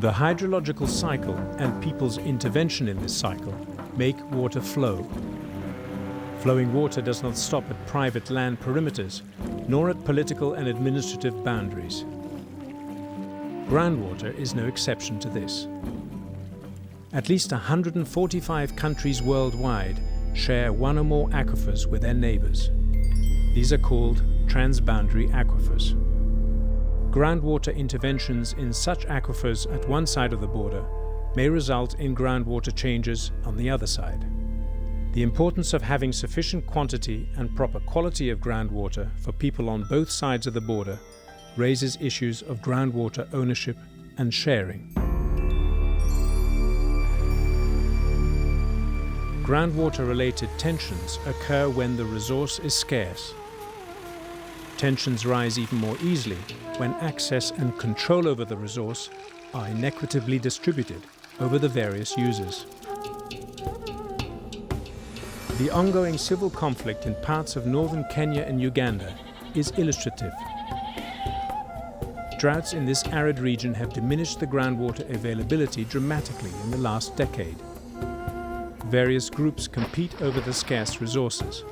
The hydrological cycle and people's intervention in this cycle make water flow. Flowing water does not stop at private land perimeters, nor at political and administrative boundaries. Groundwater is no exception to this. At least 145 countries worldwide share one or more aquifers with their neighbors. These are called transboundary aquifers. Groundwater interventions in such aquifers at one side of the border may result in groundwater changes on the other side. The importance of having sufficient quantity and proper quality of groundwater for people on both sides of the border raises issues of groundwater ownership and sharing. Groundwater-related tensions occur when the resource is scarce. Tensions rise even more easily when access and control over the resource are inequitably distributed over the various users. The ongoing civil conflict in parts of northern Kenya and Uganda is illustrative. Droughts in this arid region have diminished the groundwater availability dramatically in the last decade. Various groups compete over the scarce resources.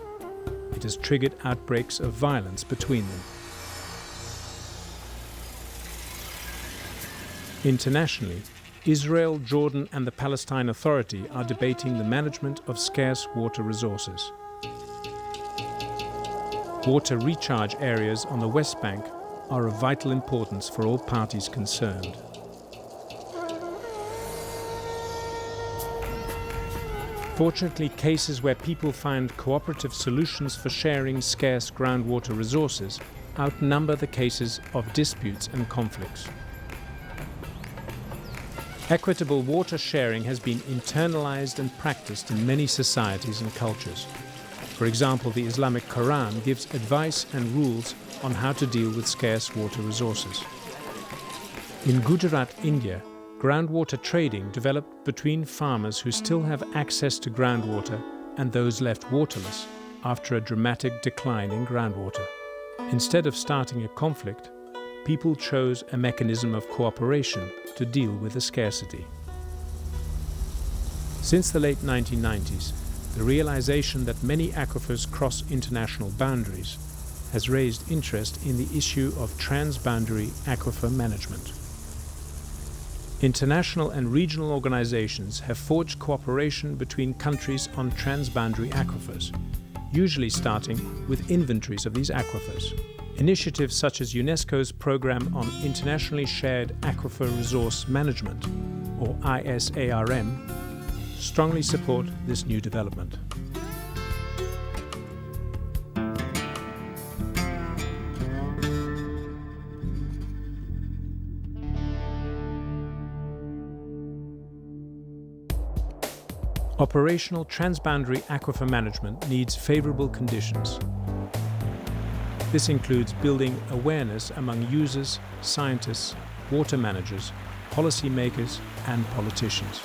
It has triggered outbreaks of violence between them. Internationally, Israel, Jordan and the Palestine Authority are debating the management of scarce water resources. Water recharge areas on the West Bank are of vital importance for all parties concerned. Fortunately, cases where people find cooperative solutions for sharing scarce groundwater resources outnumber the cases of disputes and conflicts. Equitable water sharing has been internalized and practiced in many societies and cultures. For example, the Islamic Quran gives advice and rules on how to deal with scarce water resources. In Gujarat, India, groundwater trading developed between farmers who still have access to groundwater and those left waterless after a dramatic decline in groundwater. Instead of starting a conflict, people chose a mechanism of cooperation to deal with the scarcity. Since the late 1990s, the realization that many aquifers cross international boundaries has raised interest in the issue of transboundary aquifer management. International and regional organizations have forged cooperation between countries on transboundary aquifers, usually starting with inventories of these aquifers. Initiatives such as UNESCO's Program on Internationally Shared Aquifer Resource Management, or ISARM, strongly support this new development. Operational transboundary aquifer management needs favorable conditions. This includes building awareness among users, scientists, water managers, policymakers, and politicians.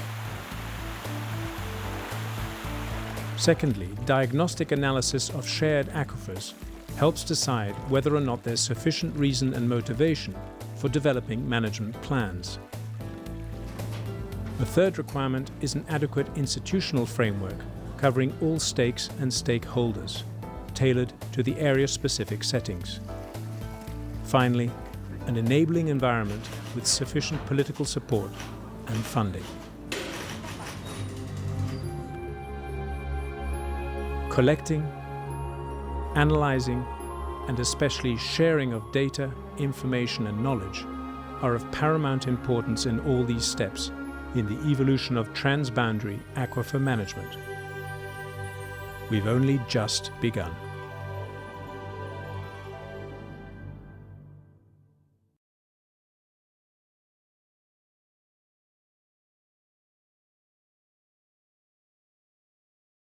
Secondly, diagnostic analysis of shared aquifers helps decide whether or not there's sufficient reason and motivation for developing management plans. The third requirement is an adequate institutional framework covering all stakes and stakeholders, tailored to the area-specific settings. Finally, an enabling environment with sufficient political support and funding. Collecting, analyzing, and especially sharing of data, information, and knowledge are of paramount importance in all these steps in the evolution of transboundary aquifer management. We've only just begun.